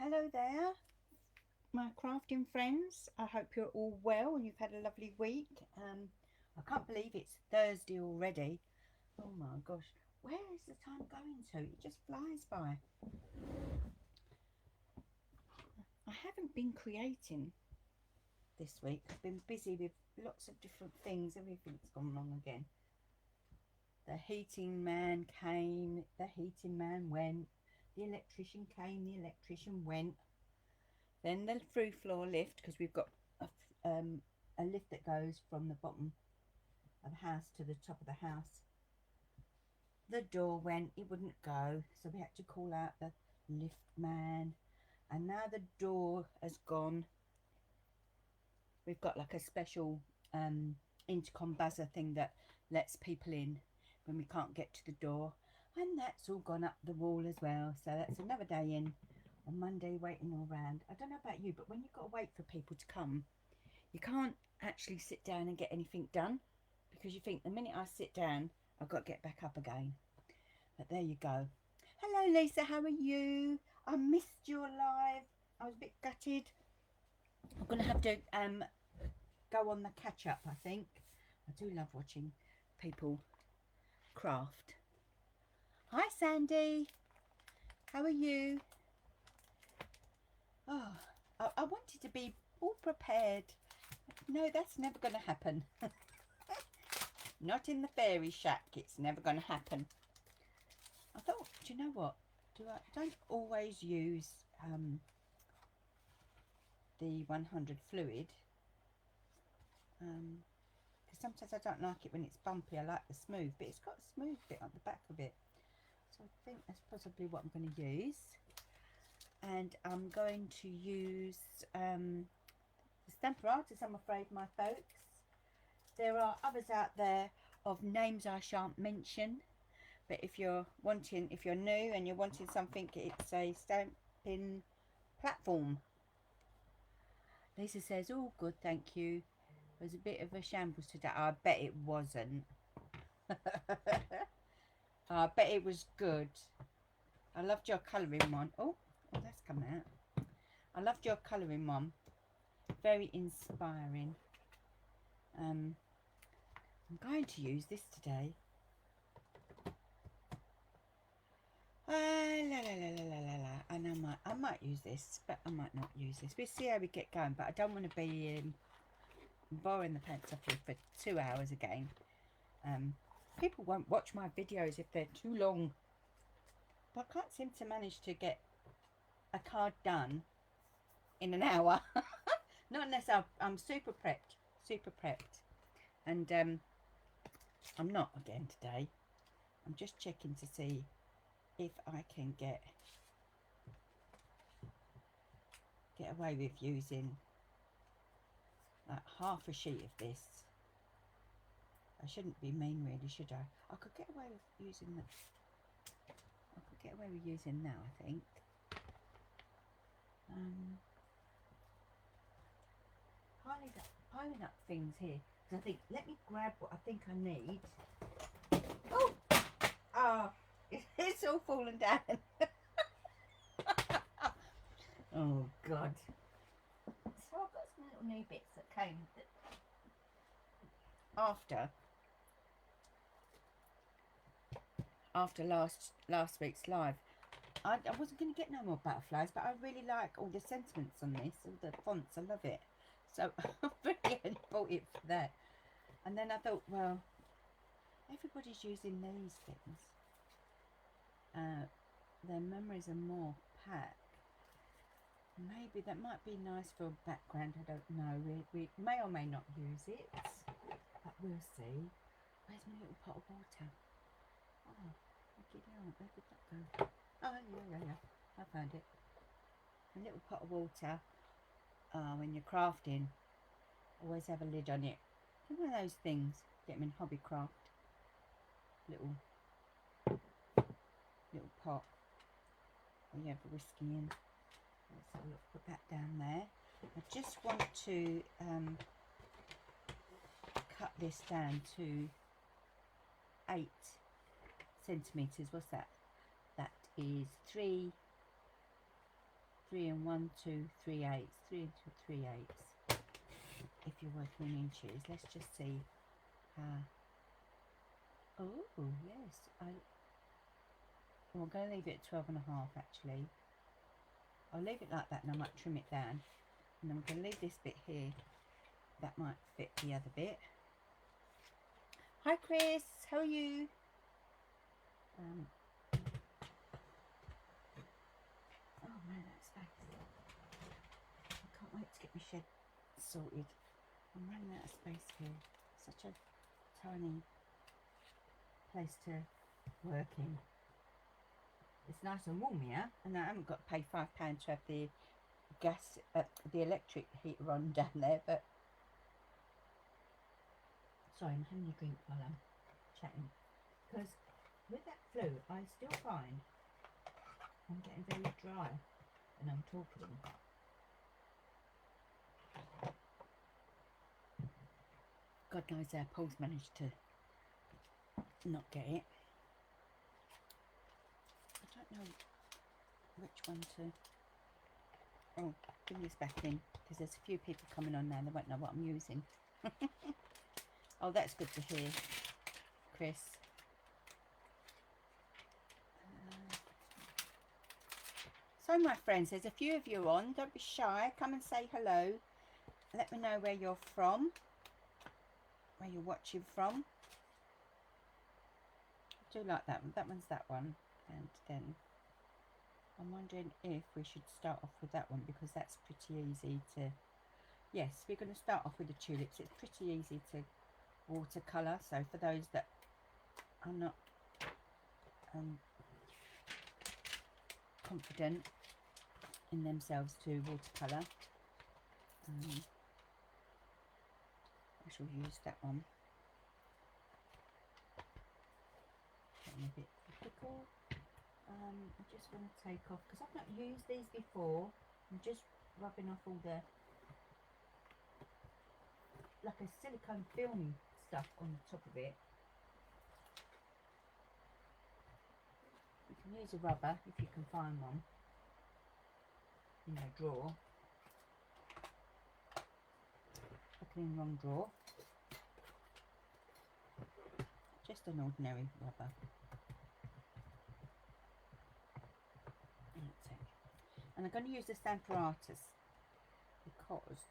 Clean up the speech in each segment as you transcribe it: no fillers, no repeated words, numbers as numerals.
Hello there, my crafting friends. I hope you're all well and you've had a lovely week. I can't believe it's Thursday already. Oh my gosh, where is the time going to? It just flies by. I haven't been creating this week. I've been busy with lots of different things. Everything's gone wrong again. The heating man came, the heating man went. The electrician came, the electrician went. Then the through floor lift, because we've got a lift that goes from the bottom of the house to the top of the house. The door went, it wouldn't go, so we had to call out the lift man. And now the door has gone. We've got like a special intercom buzzer thing that lets people in when we can't get to the door. And that's all gone up the wall as well. So that's another day in on Monday waiting all round. I don't know about you, but when you've got to wait for people to come, you can't actually sit down and get anything done because you think the minute I sit down, I've got to get back up again. But there you go. Hello, Lisa. How are you? I missed your live. I was a bit gutted. I'm going to have to go on the catch up, I think. I do love watching people craft. Hi, Sandy. How are you? Oh, I wanted to be all prepared. No, that's never going to happen. Not in the fairy shack. It's never going to happen. I thought, do you know what? Don't always use the 100 fluid. Because sometimes I don't like it when it's bumpy. I like the smooth, but it's got a smooth bit on the back of it. So I think that's possibly what I'm going to use. And I'm going to use the Stampin' Up, I'm afraid, my folks. There are others out there of names I shan't mention, but if you're new and you're wanting something, it's a stamping platform. Lisa says, "Oh, good, thank you. It was a bit of a shambles today." I bet it wasn't. I bet it was good. I loved your colouring one. Oh, that's come out. I loved your colouring one. Very inspiring. I'm going to use this today. And I might use this, but I might not use this. We'll see how we get going. But I don't want to be boring the pants off you for 2 hours again. People won't watch my videos if they're too long. But I can't seem to manage to get a card done in an hour. Not unless I'm super prepped. And I'm not again today. I'm just checking to see if I can get away with using like half a sheet of this. I shouldn't be mean, really, should I? I could get away with using that. I could get away with using now, I think. Piling up things here. Because I think, let me grab what I think I need. Oh, it's all fallen down. Oh, God. So I've got some little new bits that came after last week's live. I wasn't going to get no more butterflies, but I really like all the sentiments on this, all the fonts. I love it. So I really only bought it for that. And then I thought, well, everybody's using these things. Their memories are more packed. Maybe that might be nice for a background. I don't know. We may or may not use it, but we'll see. Where's my little pot of water? Oh, look it out. Where did that go? Oh, yeah. I found it. A little pot of water. When you're crafting, always have a lid on it. One of those things. Get them in Hobbycraft. Little pot. Oh, you have a whiskey in. Let's have a look. Put that down there. I just want to cut this down to 8 centimetres. What's that? That is 3 3 and 1 2 3/8, 3 and 2 3/8. If you're working in inches, let's just see how. Oh yes, I'm going to leave it at 12 and a half actually. I'll leave it like that and I might trim it down, and I'm going to leave this bit here. That might fit the other bit. Hi Chris, how are you? Oh man, that space. I can't wait to get my shed sorted. I'm running out of space here. Such a tiny place to work in. It's nice and warm here, and I haven't got to pay £5 to have the gas, the electric heater on down there. But sorry, I'm having a drink while I'm chatting, because with that flu, I still find I'm getting very dry when I'm talking. God knows our Paul's managed to not get it. I don't know which one to. Oh, give me this back in, because there's a few people coming on now. They won't know what I'm using. Oh, that's good to hear, Chris. So, my friends, there's a few of you on. Don't be shy. Come and say hello. Let me know where you're from, where you're watching from. I do like that one. That one's that one. And then I'm wondering if we should start off with that one, because that's pretty easy to. Yes, we're going to start off with the tulips. It's pretty easy to watercolour. So for those that are not confident in themselves to watercolour, I shall use that one. Getting a bit typical. I just want to take off, because I've not used these before. I'm just rubbing off all the, like a silicone film stuff on the top of it. You can use a rubber if you can find one in your drawer. Looking in the wrong drawer. Just an ordinary rubber. That's it. And I'm going to use the Stampin' Up because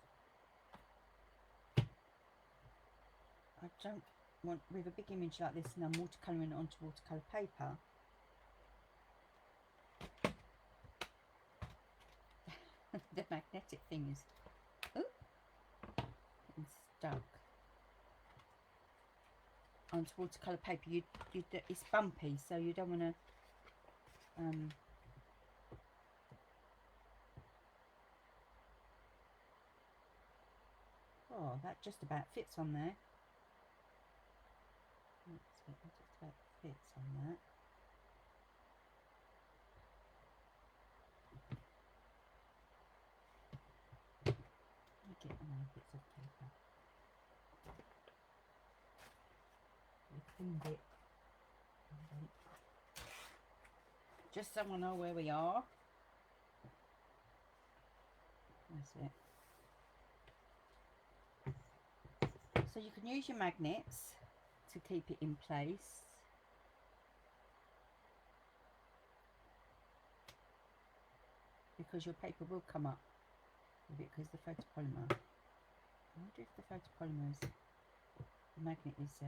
I don't want, with a big image like this, and I'm watercolouring it onto watercolour paper. The magnetic thing is getting stuck onto watercolour paper. It's bumpy, so you don't want to. Oh, that just about fits on there. That just about fits on that. Let me get another bits of paper. We cleaned it. Just so I know where we are. That's it. So you can use your magnets to keep it in place. Because your paper will come up with it, because the photopolymer. I wonder if the photopolymer is, the magnet is,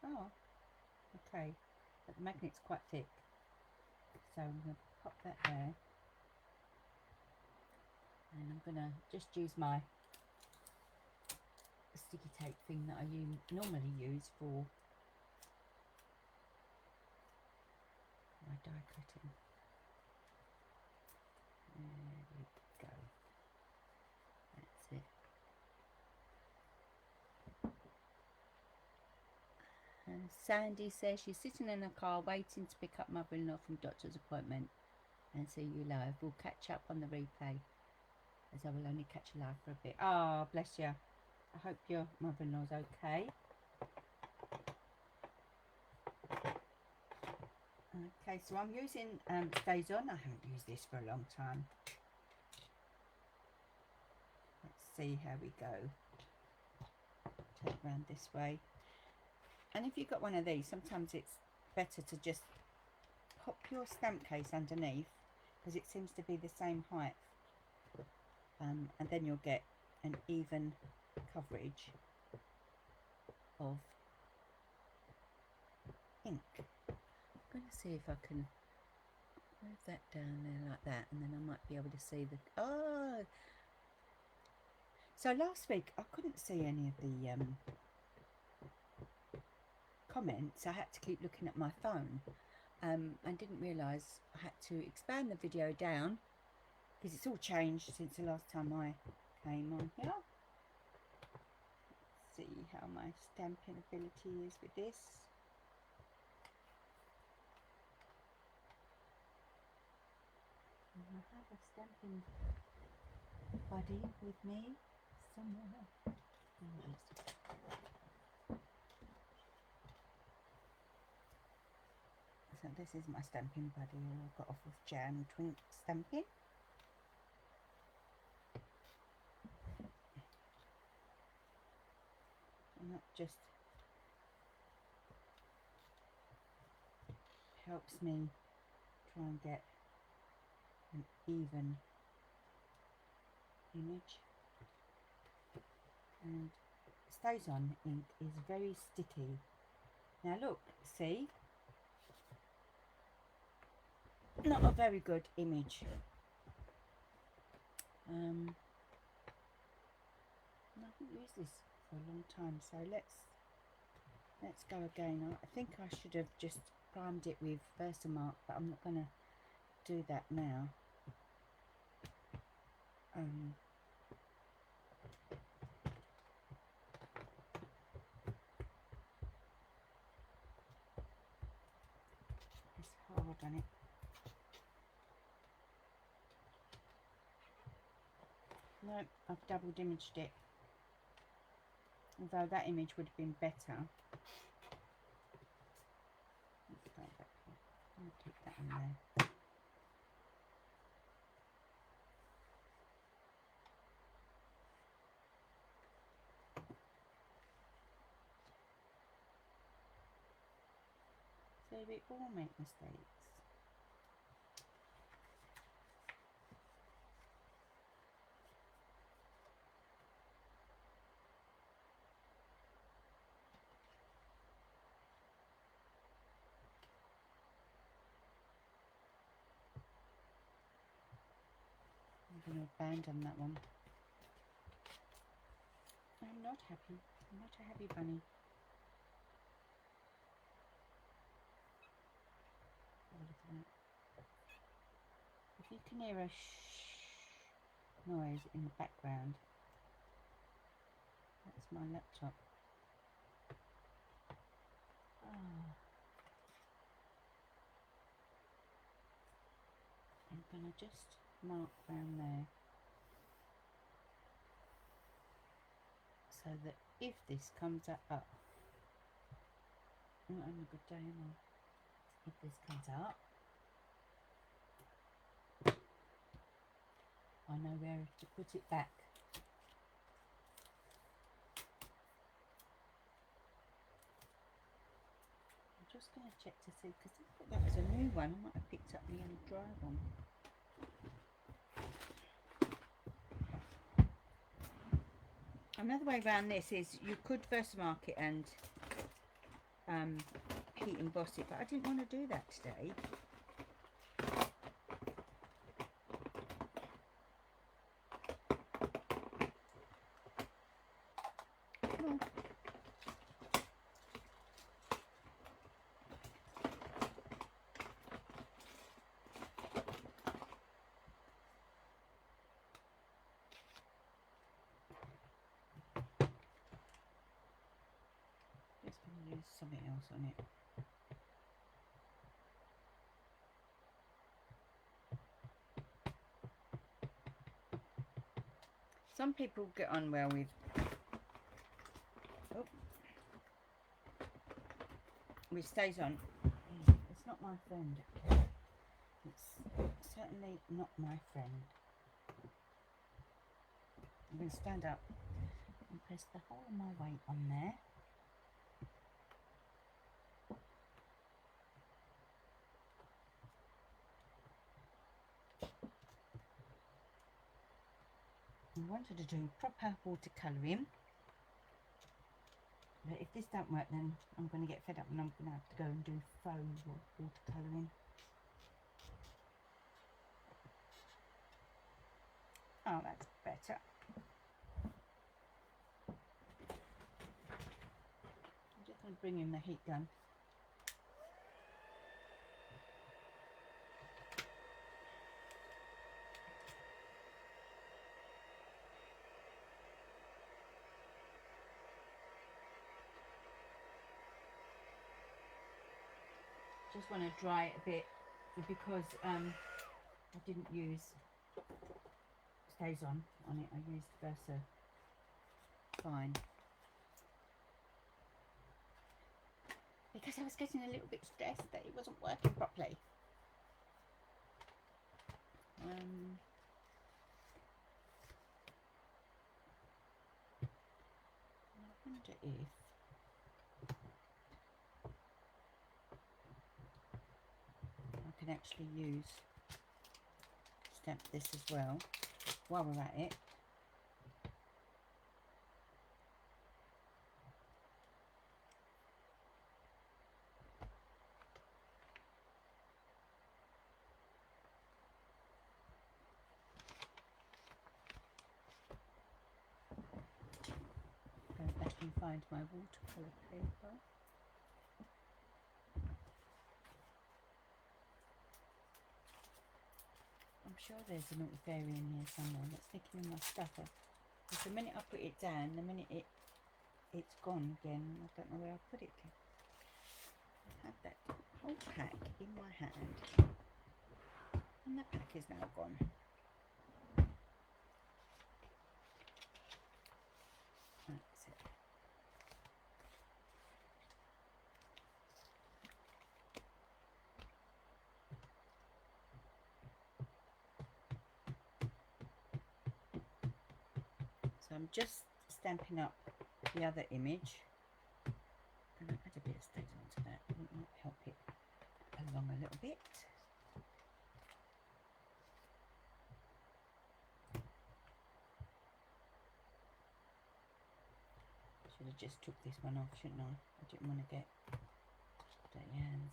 oh, okay. But the magnet's quite thick. So I'm going to pop that there. And I'm going to just use my sticky tape thing that I normally use for my die cutting. There we go. That's it. And Sandy says she's sitting in a car waiting to pick up mother-in-law from doctor's appointment and see you live. We'll catch up on the replay, as I will only catch you live for a bit. Oh, bless you. I hope your mother-in-law's okay. Okay, so I'm using Stays On. I haven't used this for a long time. see how we go. Turn it around this way. And if you've got one of these, sometimes it's better to just pop your stamp case underneath, because it seems to be the same height, and then you'll get an even coverage of ink. I'm going to see if I can move that down there like that, and then I might be able to see the... Oh! So last week I couldn't see any of the comments. I had to keep looking at my phone, and didn't realise I had to expand the video down, because it's all changed since the last time I came on here. Let's see how my stamping ability is with this. I have a stamping buddy with me somewhere. So this is my stamping buddy I got off of Jan Twink Stamping. And that just helps me try and get an even image. And Stays On ink is very sticky. Now look, see? Not a very good image. I haven't used this for a long time, so let's go again. I think I should have just primed it with Versamark, but I'm not going to do that now. It's hard on it. No, I've double imaged it. Although that image would have been better. Let's go back here. I'm going to keep that in there. So we all make mistakes. I'm going to abandon that one. I'm not happy. I'm not a happy bunny. If you can hear a shh noise in the background, that's my laptop. Oh. I'm going to just mark around there, so that if this comes up, I'm not having a good day, am I? If this comes up, I know where to put it back. I'm just going to check to see, because I thought that was a new one. I might have picked up the old dry one. Another way around this is you could Versamark it and heat emboss it, but I didn't want to do that today. Come on. Just going to use something else on it. Some people get on well with Stays On. It's not my friend. It's certainly not my friend. I'm going to stand up and press the whole of my weight on there. I wanted to do proper watercolouring, but if this don't work, then I'm going to get fed up and I'm going to have to go and do faux watercolouring. Oh, that's better. I'm just going to bring in the heat gun. Just want to dry it a bit because I didn't use Stays on it. I used Versa Fine because I was getting a little bit stressed that it wasn't working properly. I wonder if I can actually stamp this as well while we're at it. Go back and find my watercolour paper. I'm sure there's a little fairy in here somewhere that's sticking in my stuff. Because the minute I put it down, the minute it's gone again. I don't know where I put it. I had that whole pack in my hand, and the pack is now gone. That's it. So I'm just stamping up the other image. I'm going to add a bit of Stays On to that. It might help it along a little bit. Should have just took this one off, shouldn't I? I didn't want to get dirty hands.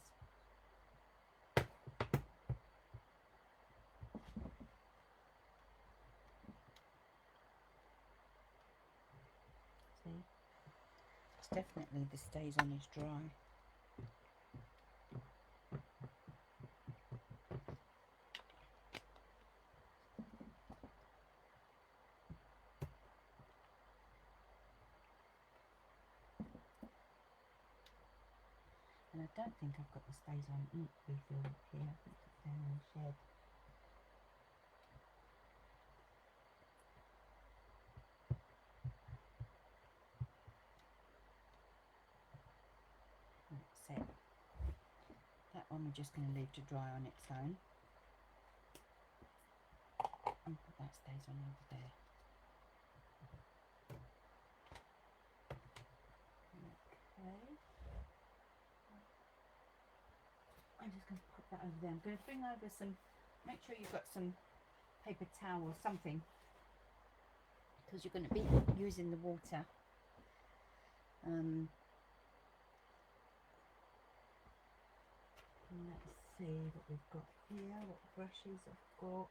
See? It's definitely the Stays On is dry. And I don't think I've got the Stays On ink refill up here. I think it's down in the shed. That's it. That one we're just going to leave to dry on its own. And put that Stays On over there. Okay. I'm just going to put that over there. I'm going to bring over some, make sure you've got some paper towel or something, because you're going to be using the water. Let's see what we've got here, what brushes I've got.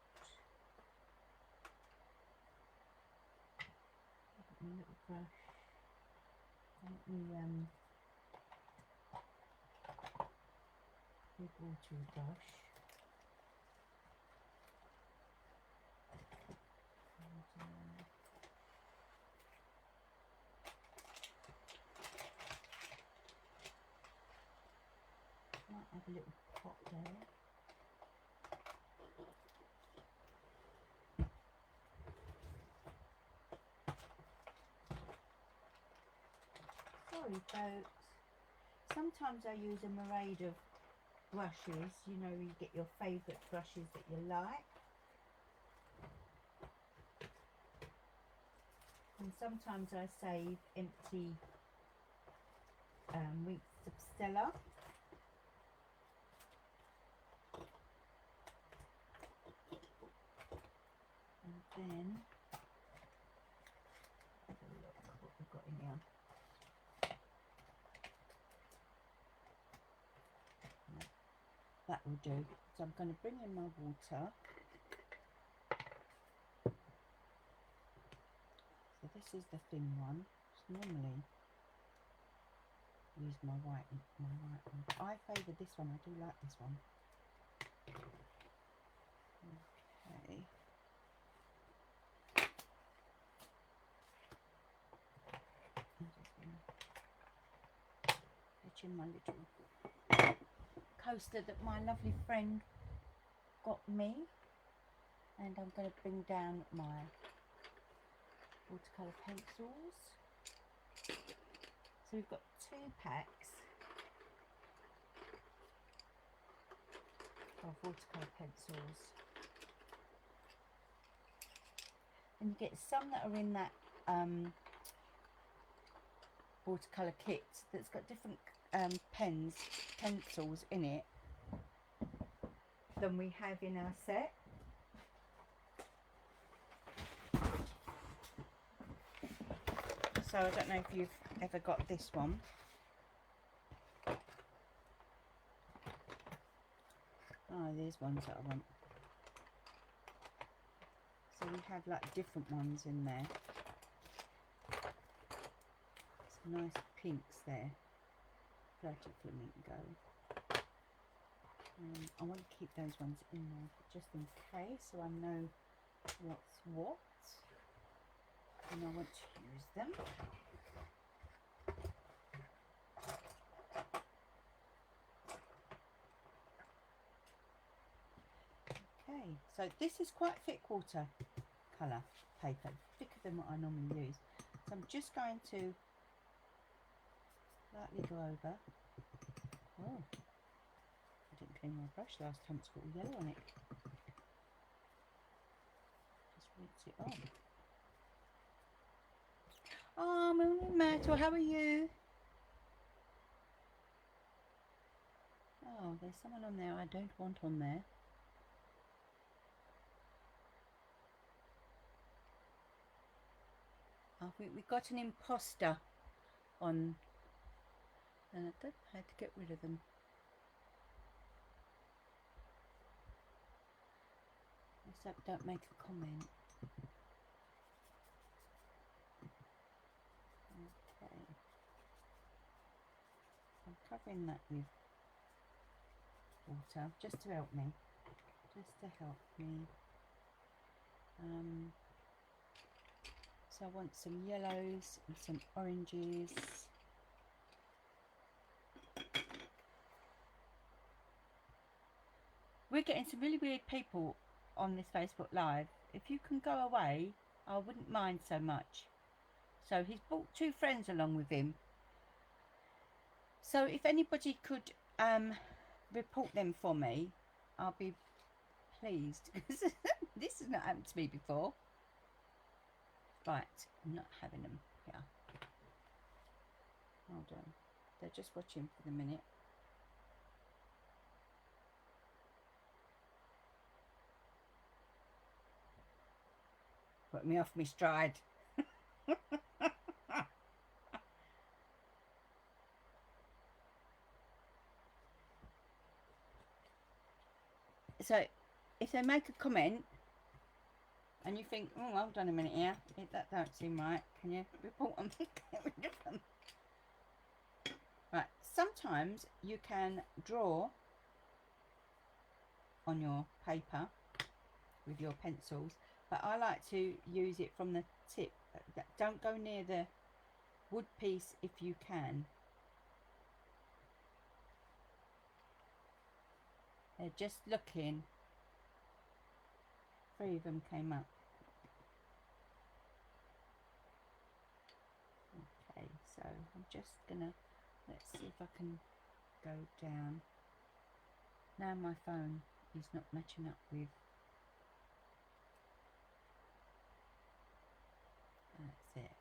I've got my little brush. Let me big watery brush. And, might have a little pot there. Sorry folks, sometimes I use a myriad of brushes, you know, you get your favourite brushes that you like. And sometimes I save empty weeks of Stella. And then have a look what we've got in here. That will do. So I'm going to bring in my water. So this is the thin one. Normally use my white one. But I favour this one. I do like this one. Okay. I'm just going to fetch in my little coaster that my lovely friend got me, and I'm going to bring down my watercolour pencils. So we've got 2 packs of watercolour pencils, and you get some that are in that watercolour kit that's got different pencils in it than we have in our set. So I don't know if you've ever got this one. Oh, there's ones that I want. So we have like different ones in there. Some nice pinks there. Flirty flamingo. I want to keep those ones in there just in case, so I know what's what, and I want to use them. Okay, so this is quite thick watercolour paper, thicker than what I normally use. So I'm just going to lightly go over. Oh, I didn't clean my brush last time, it's got all yellow on it. Just rinse it off. Oh, morning, Myrtle, how are you? Oh, there's someone on there I don't want on there. I think we got an imposter on, and I don't know how to get rid of them. Except don't make a comment. Okay. I'm covering that with water just to help me. So I want some yellows and some oranges. We're getting some really weird people on this Facebook Live. If you can go away, I wouldn't mind so much. So he's brought 2 friends along with him. So if anybody could report them for me, I'll be pleased, because this has not happened to me before. Right, I'm not having them here. Hold on. They're just watching for the minute. Put me off my stride. So if they make a comment and you think, oh, hold on a minute here, that don't seem right, can you report them? Get rid of them. Right, sometimes you can draw on your paper with your pencils, but I like to use it from the tip. Don't go near the wood piece if you can. They're just looking. 3 of them came up. Okay, so I'm just gonna, let's see if I can go down. Now my phone is not matching up with, that's it.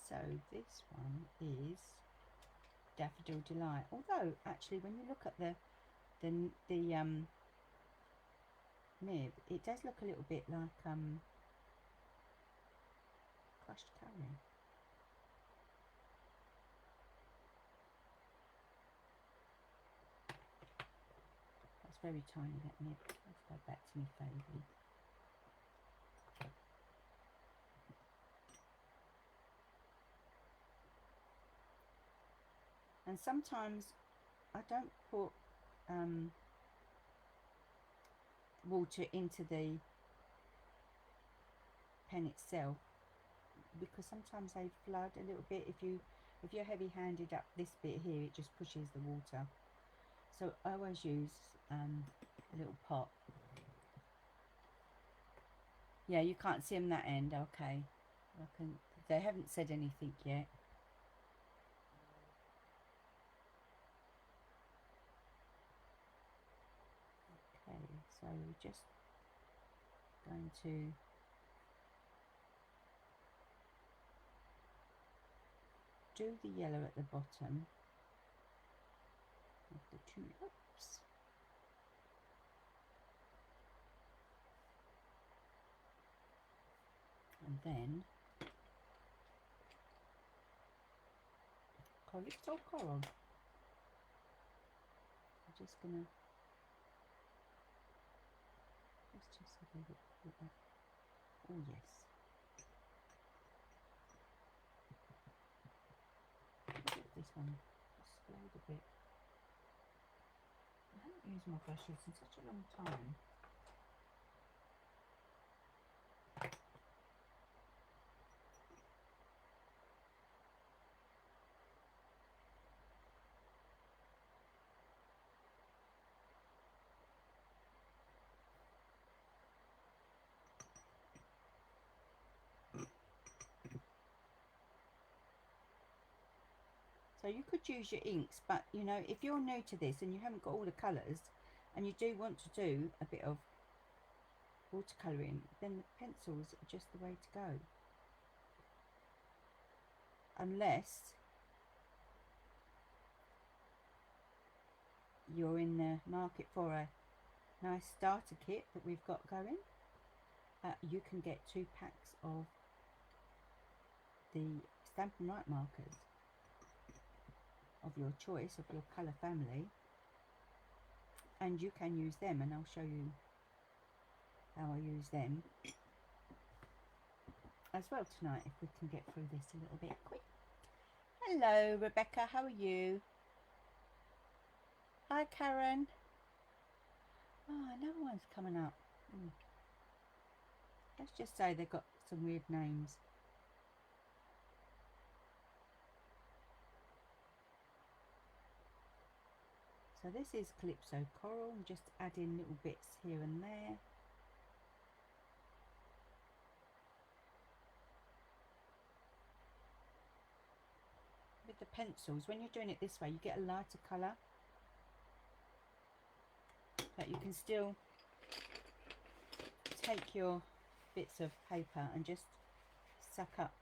So this one is Daffodil Delight. Although actually, when you look at the nib, it does look a little bit like crushed curry. That's very tiny, that nib. Let's go back to my favourite. And sometimes I don't put water into the pen itself, because sometimes they flood a little bit. If you're heavy-handed up this bit here, it just pushes the water. So I always use a little pot. Yeah, you can't see them that end. Okay, they haven't said anything yet. Okay, so we're just going to do the yellow at the bottom of the tulips. And then Calypso Coral. I'm just gonna let's just have a look at that. Oh yes. Look at this one. It's slowed a bit. I haven't used my brushes in such a long time. So you could use your inks, but you know, if you're new to this and you haven't got all the colours and you do want to do a bit of watercolouring, then the pencils are just the way to go. Unless you're in the market for a nice starter kit that we've got going, you can get 2 packs of the Stampin' Up markers of your choice, of your colour family, and you can use them, and I'll show you how I use them as well tonight, if we can get through this a little bit quick. Hello Rebecca, how are you? Hi Karen. Oh, another one's coming up. Let's just say they've got some weird names. So this is Calypso Coral. I'm just adding little bits here and there. With the pencils, when you're doing it this way, you get a lighter colour, but you can still take your bits of paper and just suck up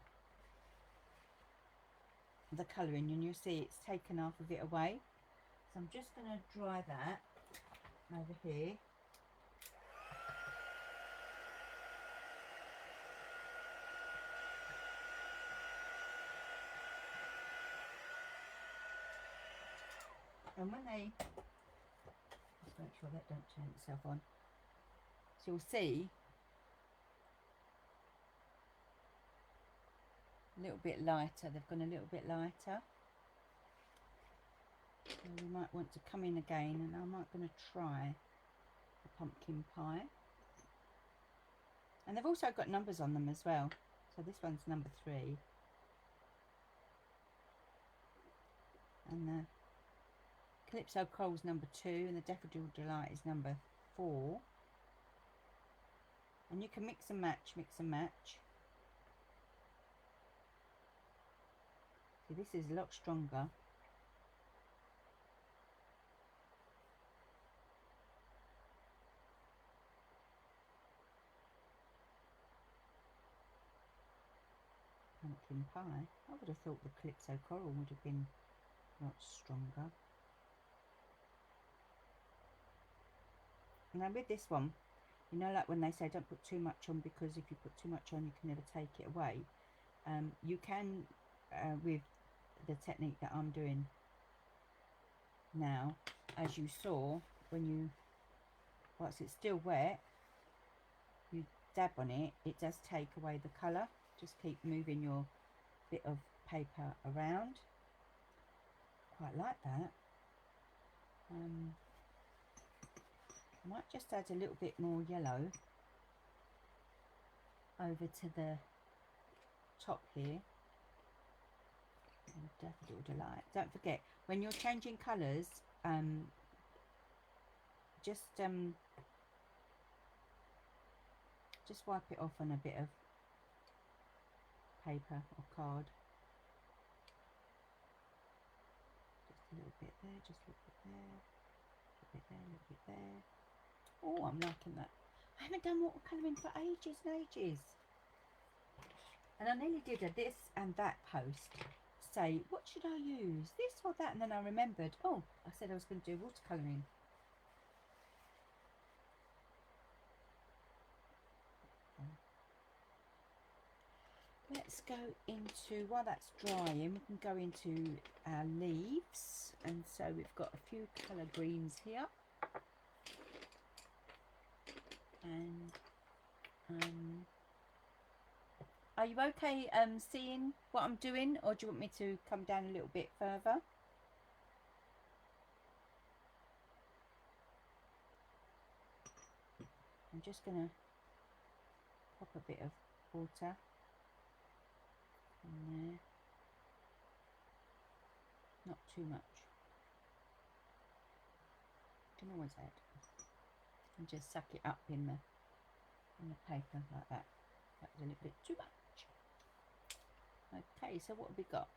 the colouring, and you'll see it's taken half of it away. So I'm just going to dry that over here. And when they, just make sure that don't turn itself on. So you'll see a little bit lighter. They've gone a little bit lighter. So we might want to come in again, and I'm going to try the pumpkin pie. And they've also got numbers on them as well. So this one's number 3. And the Calypso Coral's number 2, and the Daffodil Delight is number 4. And you can mix and match, mix and match. See, this is a lot stronger. Pumpkin pumpkin pie. I would have thought the Calypso Coral would have been much stronger. Now with this one, you know, like when they say don't put too much on, because if you put too much on you can never take it away. You can, with the technique that I'm doing now, as you saw, when you, whilst it's still wet, you dab on it, it does take away the colour. Just keep moving your bit of paper around. Quite like that. I might just add a little bit more yellow over to the top here. And Daffodil Delight. Don't forget, when you're changing colours, just wipe it off on a bit of paper or card. Just a little bit there, just a little bit there, a little bit there, a little bit there. Oh, I'm liking that. I haven't done watercolouring for ages and ages. And I nearly did a this and that post. Say, what should I use? This or that? And then I remembered, oh, I said I was going to do watercolouring. Let's go into, while that's drying, we can go into our leaves. And so we've got a few colour greens here. And are you okay seeing what I'm doing, or do you want me to come down a little bit further? I'm just going to pop a bit of water in there. Not too much. You can always add. And just suck it up in the paper like that. That was a little bit too much. Okay, so what have we got?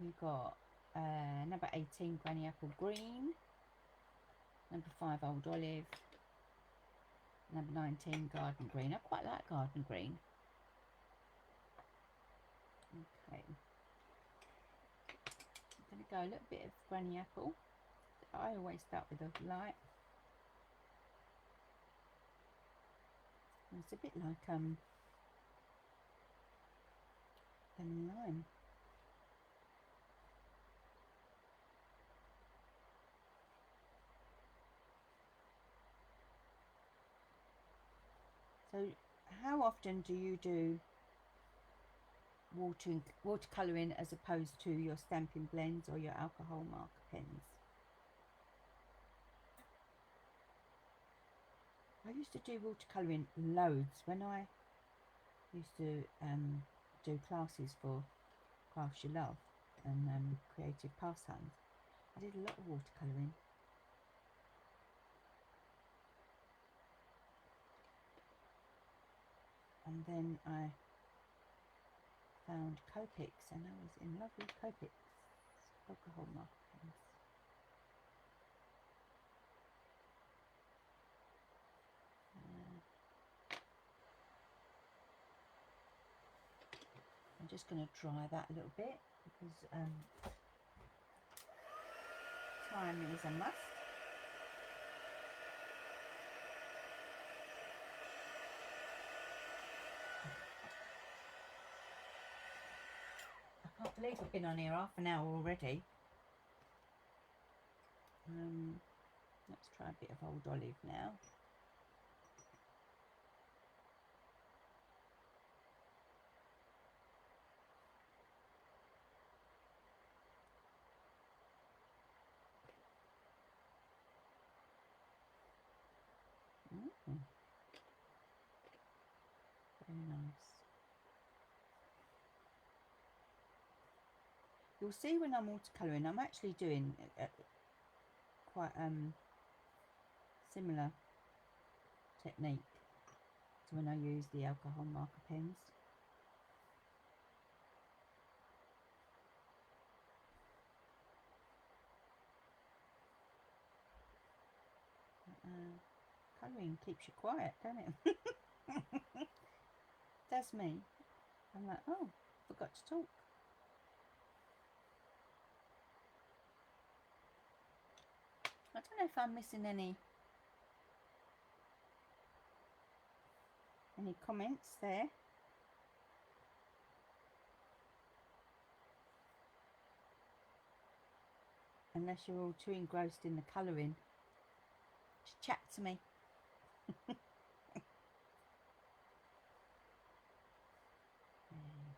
We've got number 18 Granny Apple Green, number 5 Old Olive, number 19 Garden Green. I quite like Garden Green. Okay, I'm going to go a little bit of Granny Apple. I always start with a light. It's a bit like lemon lime. So how often do you do watercolouring as opposed to your stamping blends or your alcohol marker pens? I used to do watercolouring loads when I used to do classes for Crafts You Love and creative pastimes. I did a lot of watercolouring. And then I found Copics, and I was in love with Copics alcohol marker pens. I'm just going to dry that a little bit because time is a must. I can't believe I've been on here half an hour already. Let's try a bit of Old Olive now. Very nice. You'll see when I'm watercolouring, I'm actually doing quite similar technique to when I use the alcohol marker pens. Colouring keeps you quiet, don't it? That's me. I'm like, oh, forgot to talk. I don't know if I'm missing any comments there. Unless you're all too engrossed in the colouring. Just chat to me. There you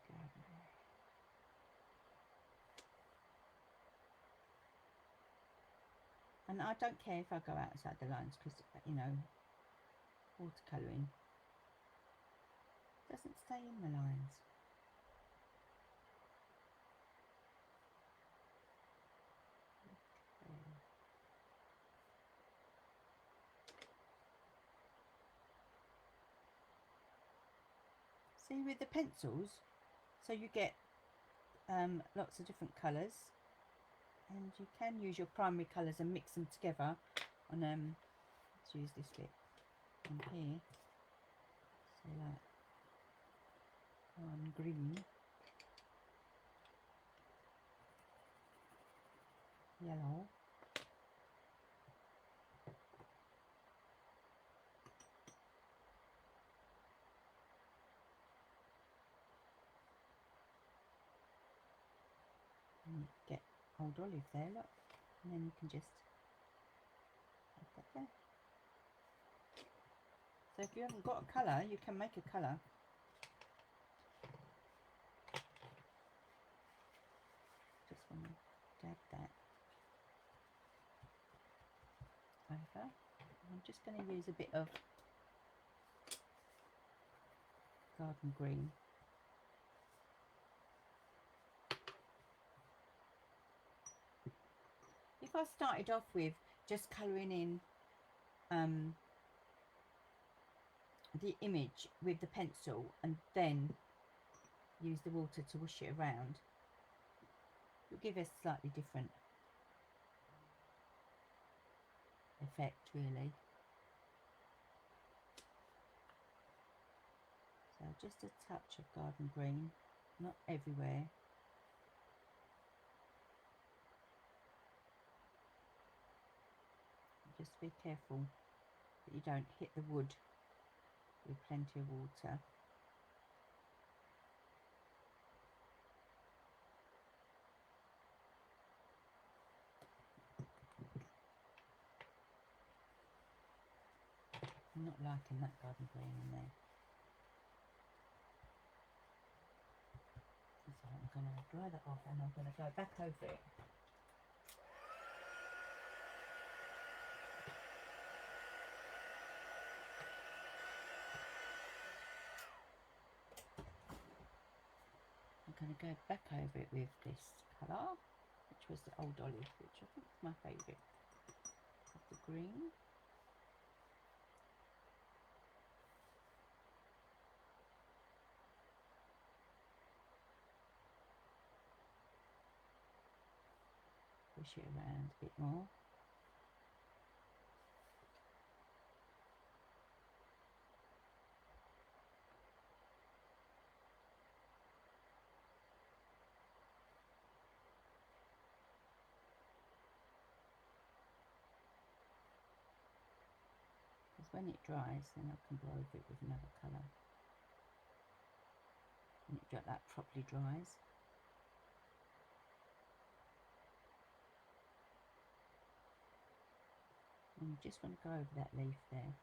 go. And I don't care if I go outside the lines because, you know, watercolouring doesn't stay in the lines. See, with the pencils, so you get lots of different colours, and you can use your primary colours and mix them together on let's use this bit on here, so like green, yellow, and get old olive there, look, and then you can just add that there. So if you haven't got a colour, you can make a colour. Just want to dab that over. I'm just going to use a bit of garden green. If I started off with just colouring in the image with the pencil and then use the water to whoosh it around, it'll give us a slightly different effect, really. So just a touch of garden green, not everywhere. Just be careful that you don't hit the wood with plenty of water. I'm not liking that garden green in there. So I'm going to dry that off and I'm going to go back over it. I'm going to go back over it with this colour, which was the old olive, which I think is my favourite of the green. Push it around a bit more. Because when it dries, then I can go over it with another colour. When that properly dries. And you just want to go over that leaf there.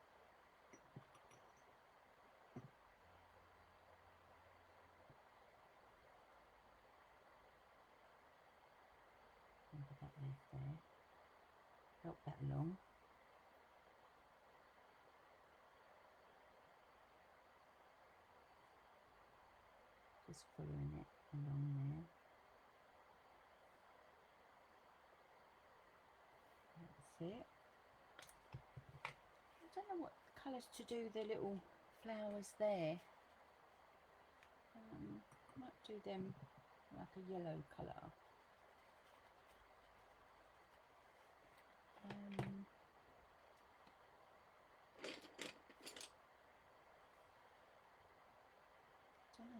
Over that leaf there. Help that along. Just following it along there. That's it. I don't know what colours to do the little flowers there. Might do them like a yellow colour. Don't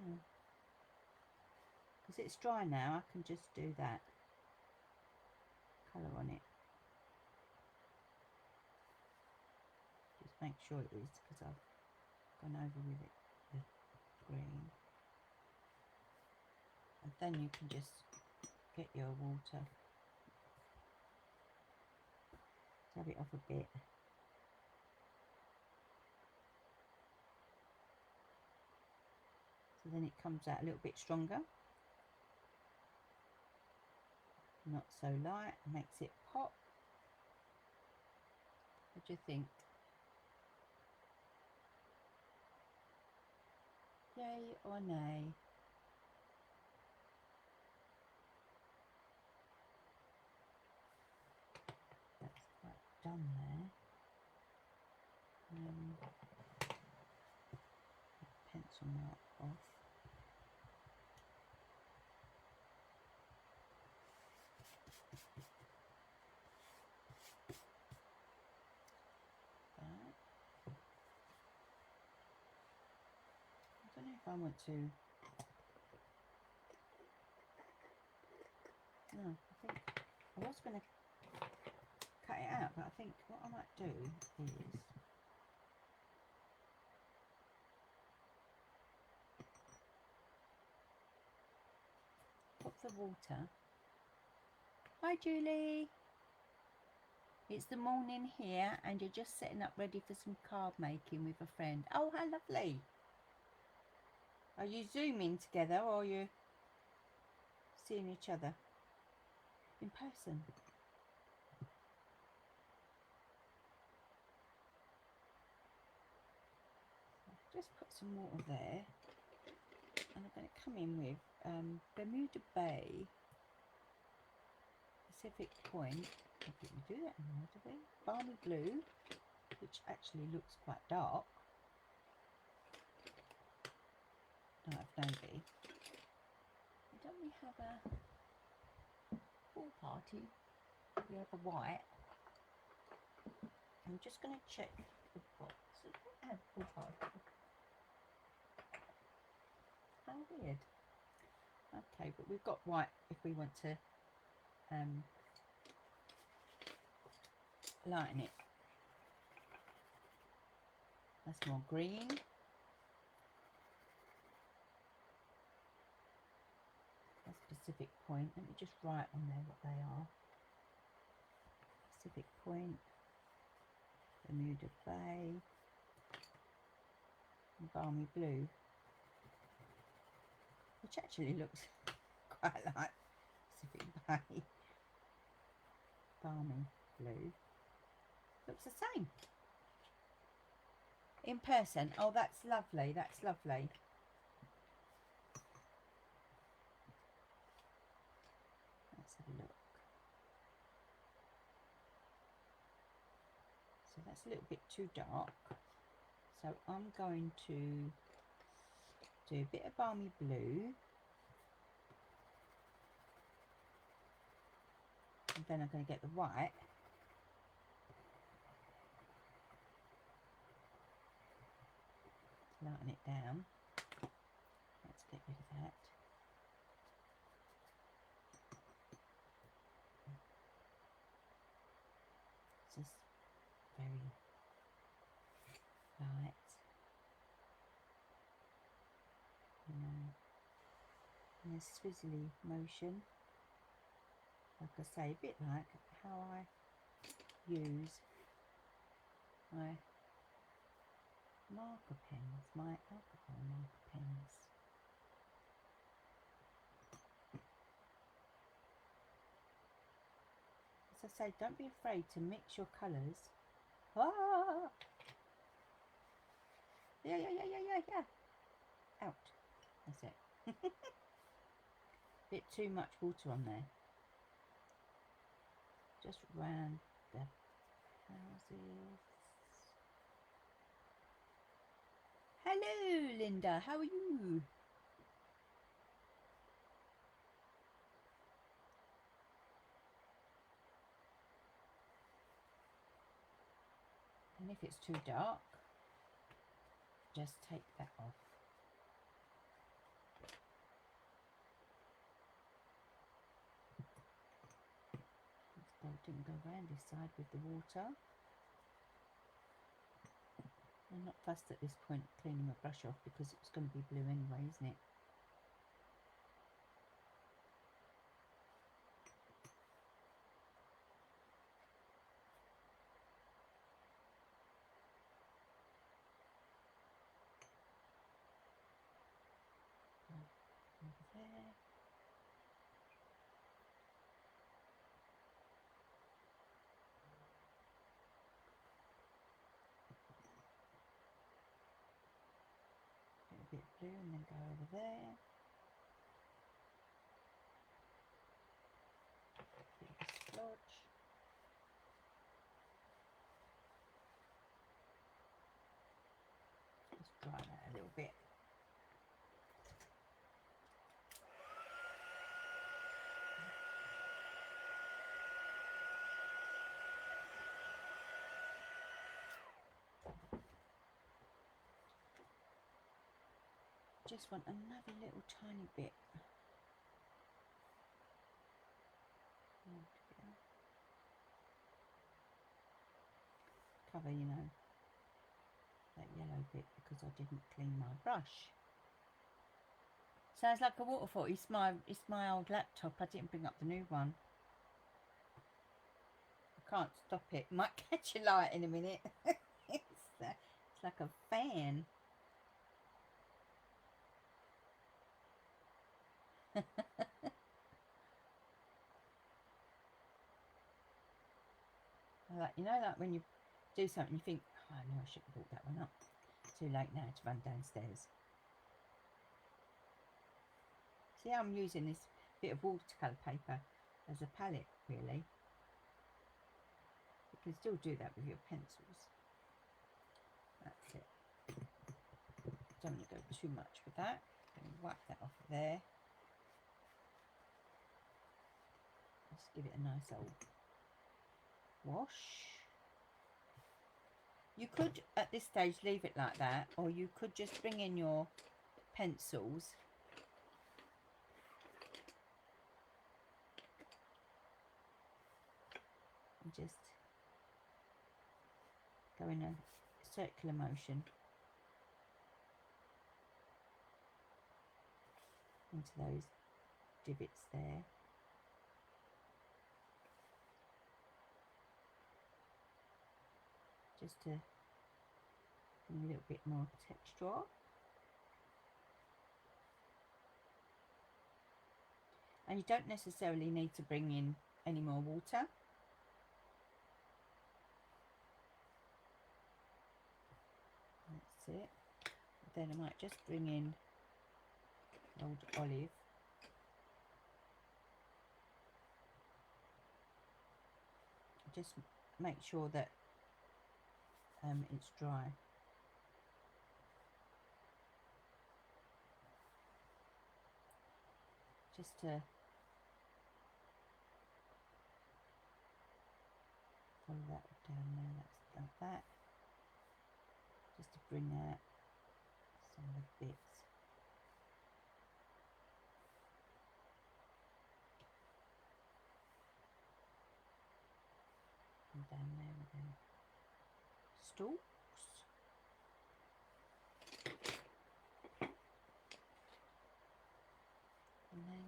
know. it's dry now, I can just do that colour on it. Just make sure it is, because I've gone over with it, the green. And then you can just get your water, dab it off a bit. So then it comes out a little bit stronger. Not so light, makes it pop. What do you think? Yay or nay? That's quite done there. Pencil mark off. I don't know if I want to. No, I think I was going to cut it out, but I think what I might do is put the water. Hi Julie, it's the morning here and you're just setting up ready for some card making with a friend. Oh, how lovely. Are you zooming together or are you seeing each other in person? Just put some water there, and I'm going to come in with Bermuda Bay, Pacific Point. I think we do that in order, do we? Balmy Blue, which actually looks quite dark. Dark navy. Don't we have a pool party? We have a white. I'm just going to check the box. We don't have pool party. How weird. Okay, but we've got white if we want to lighten it. That's more green. That's Pacific Point. Let me just write on there what they are. Pacific Point, Bermuda Bay, and Balmy Blue, which actually looks quite like Pacific Bay. Balmy Blue. Looks the same. In person. Oh, that's lovely. That's lovely. Let's have a look. So that's a little bit too dark. So I'm going to do a bit of Balmy Blue. And then I'm going to get the white. Lighten it down. Let's get rid of that. It's just very light. In a swizzly motion. Like I say, a bit like how I use my marker pens, my alcohol marker pens. As I say, don't be afraid to mix your colours. Ah! Yeah. Out. That's it. Bit too much water on there. Just round the houses. Hello, Linda. How are you? And if it's too dark, just take that off. didn't go around this side with the water. I'm not fussed at this point cleaning my brush off because it's going to be blue anyway, isn't it? Over there. Get a bit of blue and then go over there. Bit of a splodge. Let's dry that a little bit. Just want another little tiny bit. Cover, you know, that yellow bit because I didn't clean my brush. Sounds like a waterfall. It's my old laptop. I didn't bring up the new one. I can't stop it. Might catch a light in a minute. It's like a fan. Like, you know, like when you do something, you think, oh, I know I should have brought that one up. Too late now to run downstairs. See, I'm using this bit of watercolour paper as a palette, really. You can still do that with your pencils. That's it. Don't want to go too much with that. Wipe that off of there. Just give it a nice old wash. You could at this stage leave it like that, or you could just bring in your pencils and just go in a circular motion into those divots there. Just to bring a little bit more texture. And you don't necessarily need to bring in any more water. That's it. Then I might just bring in old olive. Just make sure that it's dry. Just to follow that down there, that's like that. Just to bring out some of the bits. And down there with them stalks. And then,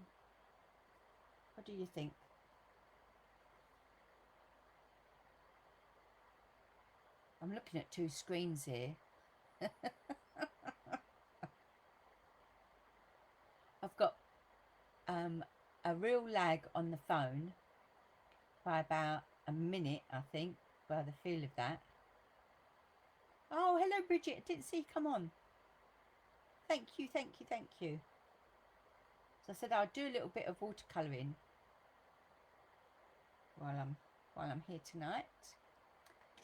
what do you think? I'm looking at two screens here. I've got a real lag on the phone by about a minute, I think, by the feel of that. Oh, hello, Bridget. I didn't see you come on. Thank you, thank you, thank you. So I said I'll do a little bit of watercolouring while I'm here tonight.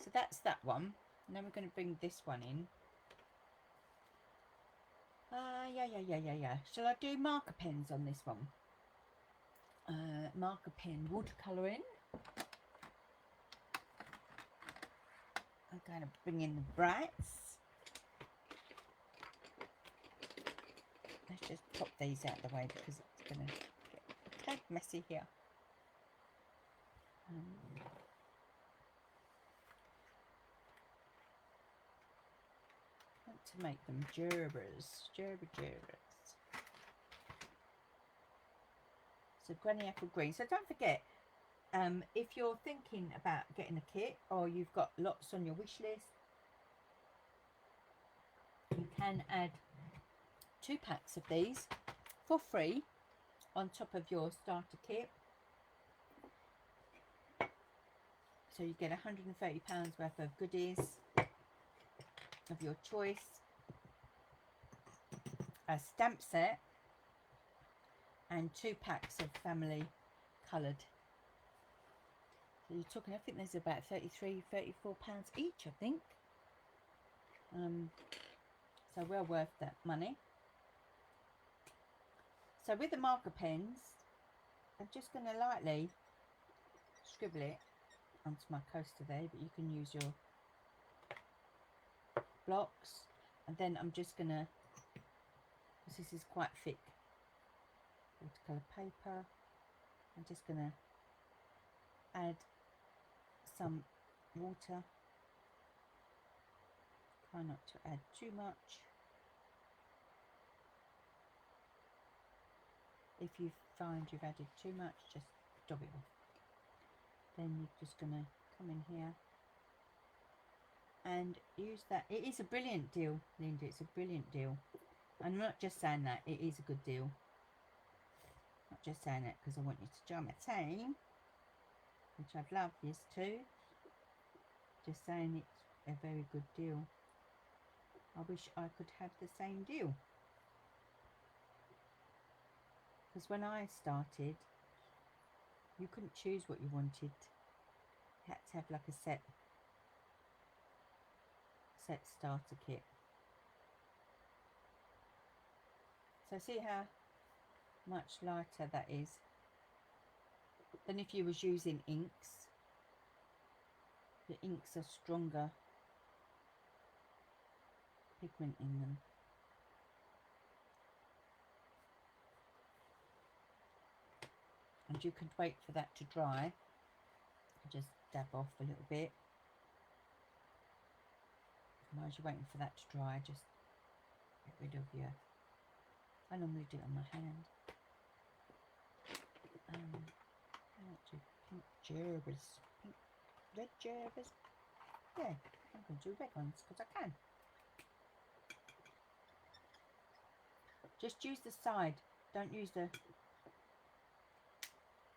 So that's that one. And then we're going to bring this one in. Yeah. Shall I do marker pens on this one? Marker pen watercolouring. I'm going to bring in the brights. Let's just pop these out of the way because it's going to get a tad messy here. to make them gerbers. Gerbers. So Granny Apple Green. So don't forget, if you're thinking about getting a kit or you've got lots on your wish list, you can add 2 packs of these for free on top of your starter kit. So you get £130 worth of goodies of your choice, a stamp set, and 2 packs of family coloured. So you're talking, I think there's about £34 each, I think. So well worth that money. So with the marker pens, I'm just going to lightly scribble it onto my coaster there, but you can use your blocks. And then I'm just going to, because this is quite thick watercolour paper, I'm just going to add some water. Try not to add too much. If you find you've added too much, just dab it off. Then you're just going to come in here and use that. It is a brilliant deal, Linda. It's a brilliant deal. I'm not just saying that, it is a good deal. Not just saying it because I want you to join my team, which I'd love you to. Just saying it's a very good deal. I wish I could have the same deal. Because when I started, you couldn't choose what you wanted. You had to have like a set starter kit. So see how much lighter that is than if you was using inks. The inks are stronger pigment in them. And you can wait for that to dry. Just dab off a little bit. And while you're waiting for that to dry, just get rid of your... I normally do it on my hand. I want to pink gerbers. Pink, red gerbers. Yeah, I'm going to do red ones because I can. Just use the side. Don't use the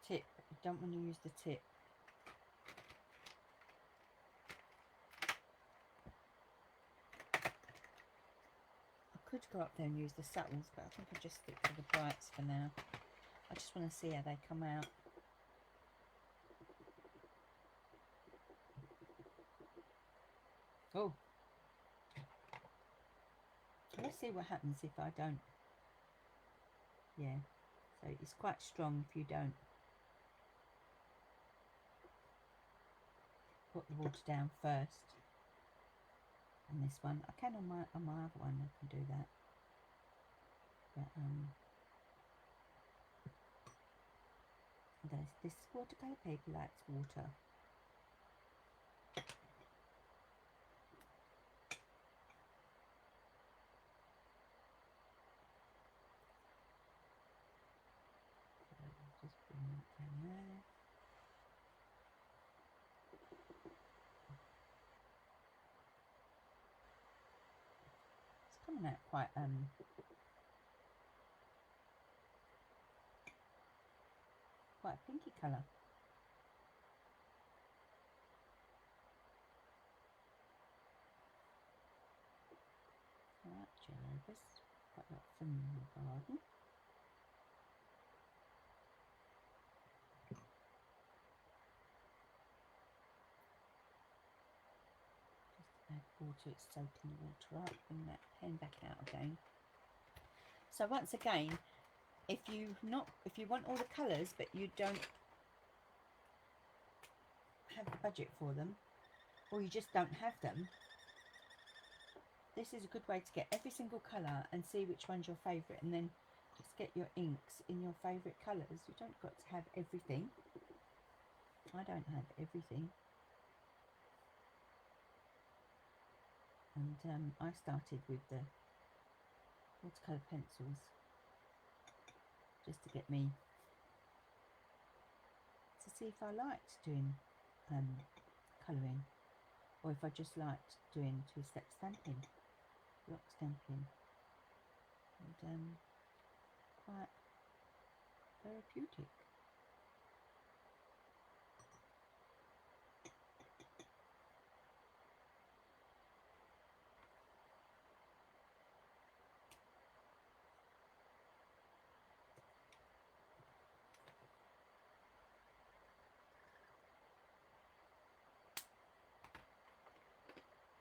tip. You don't want to use the tip. I could go up there and use the subtles, but I think I'll just stick to the brights for now. I just want to see how they come out. Oh, let's see what happens if I don't. Yeah, so it's quite strong if you don't put the water down first. On this one, I can on my other one. I can do that. But this watercolour paper likes water. Just bring that down there. It's coming out quite quite a pinky colour. Alright, gerbers. Quite a lot from the garden. Just add water, it's soaking the water up. Bring that pen back out again. So once again, if you want all the colours but you don't have the budget for them, or you just don't have them, this is a good way to get every single colour and see which one's your favourite, and then just get your inks in your favourite colours. You don't got to have everything. I don't have everything. and I started with the watercolour pencils just to get me to see if I liked doing colouring, or if I just liked doing two-step stamping, block stamping, and quite therapeutic.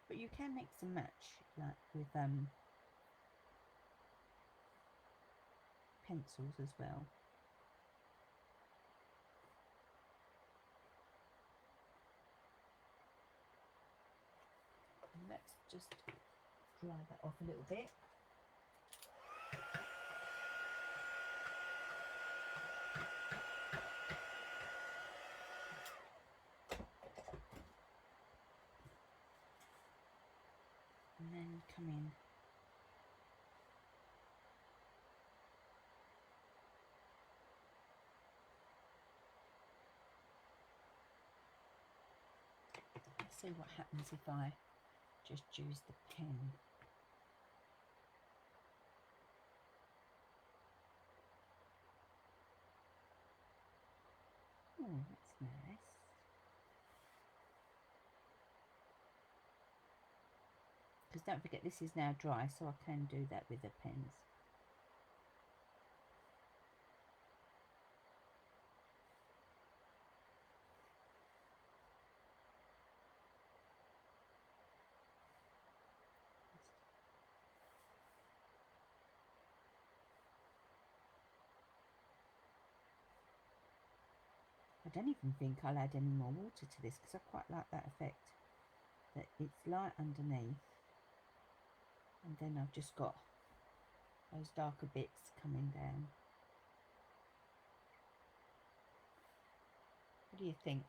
But you can mix and match, like with pencils as well. And let's just dry that off a little bit. And then come in see what happens if I just use the pen. Oh, that's nice. Because don't forget, this is now dry, so I can do that with the pens. I don't even think I'll add any more water to this because I quite like that effect, that it's light underneath and then I've just got those darker bits coming down. What do you think?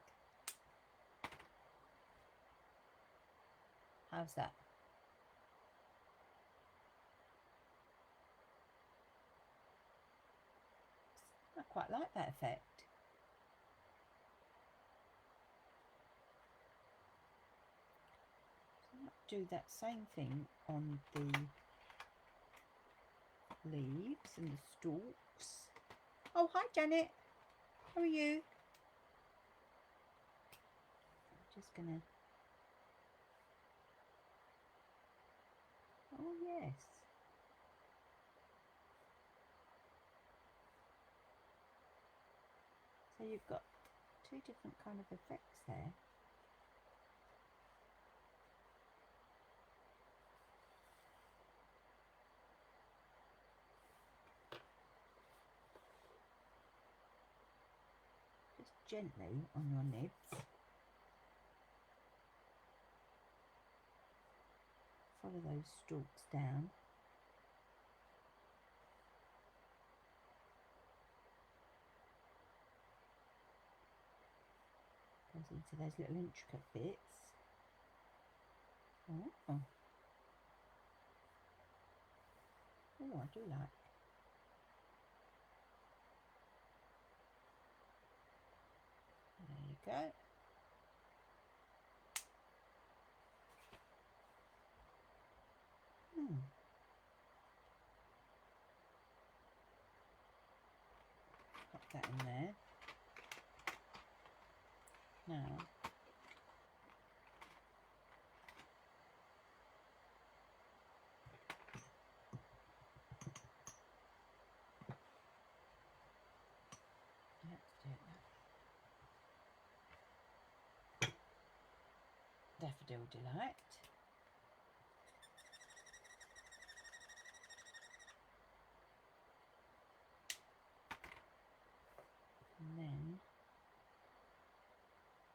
How's that? I quite like that effect. Do that same thing on the leaves and the stalks. Oh, hi Janet, how are you? I'm just gonna, oh yes, so you've got two different kind of effects there. Just gently on your nibs. Follow those stalks down. Goes into those little intricate bits. Oh, oh, I do like. There you go. Pop that in there. Now, let's do that. Daffodil Delight. And then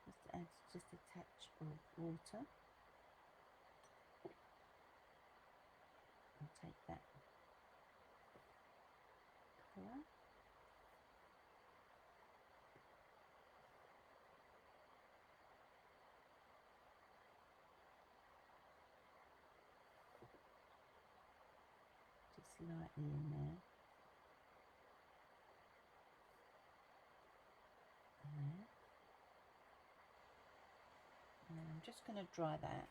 just add just a touch of water. And take that colour. lightly in there. And I'm just going to dry that.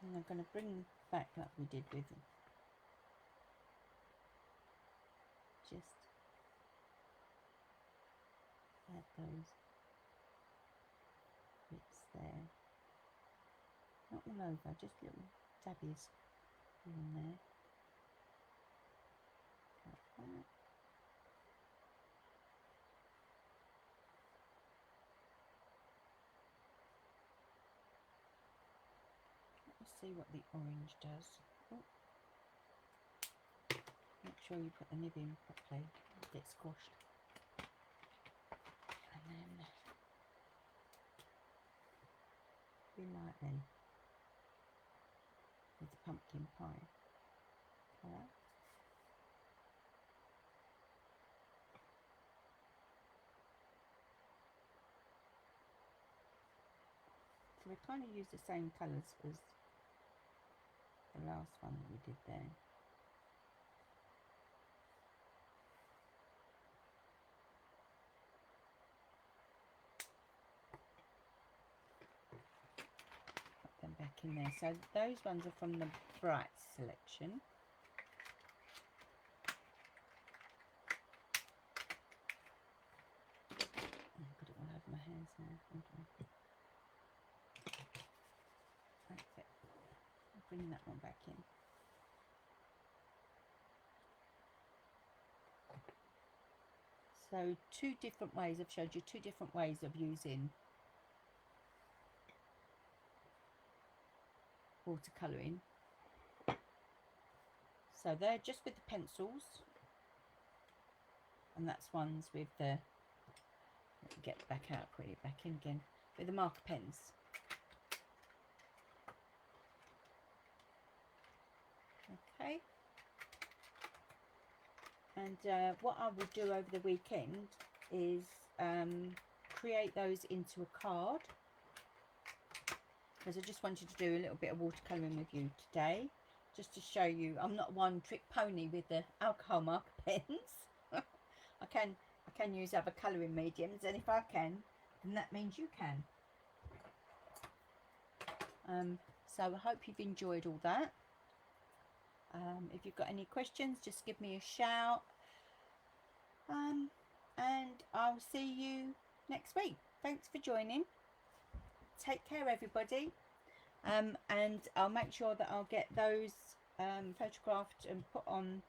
And I'm going to bring back like we did with just add those bits there. Not all over, just little dabbies in there. Like that. Let's see what the orange does. Oh. Make sure you put the nib in properly, it gets squashed. And then be lightly with the pumpkin pie colour. So we kind of use the same colours as the last one that we did there. Put them back in there. So those ones are from the Bright selection. I've got it all over my hands now. Okay. That's it. I'll bring that one back in. So two different ways, I've showed you two different ways of using watercolouring. So they're just with the pencils, and that's ones with the, let me get back out, put it back in again, with the marker pens. Okay. And what I will do over the weekend is create those into a card, because I just wanted to do a little bit of watercolouring with you today, just to show you I'm not one trick pony with the alcohol marker pens. I can use other colouring mediums, and if I can, then that means you can. So I hope you've enjoyed all that. If you've got any questions, just give me a shout, and I'll see you next week. Thanks for joining. Take care, everybody, and I'll make sure that I'll get those photographed and put on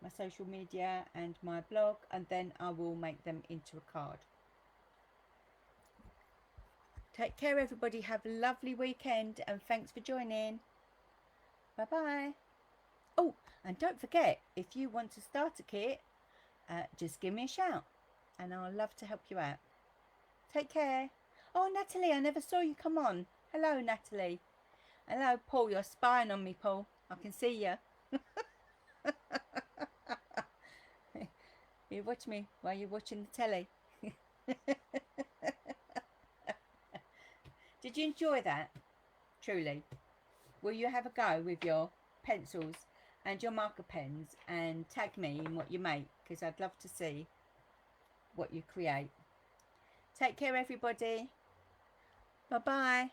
my social media and my blog, and then I will make them into a card. Take care, everybody. Have a lovely weekend, and thanks for joining. Bye bye. Oh, and don't forget, if you want to start a kit, just give me a shout and I'll love to help you out. Take care. Oh, Natalie, I never saw you come on. Hello, Natalie. Hello, Paul. You're spying on me, Paul. I can see you. You watch me while you're watching the telly. Did you enjoy that? Truly. Will you have a go with your pencils and your marker pens and tag me in what you make, because I'd love to see what you create. Take care, everybody. Bye bye.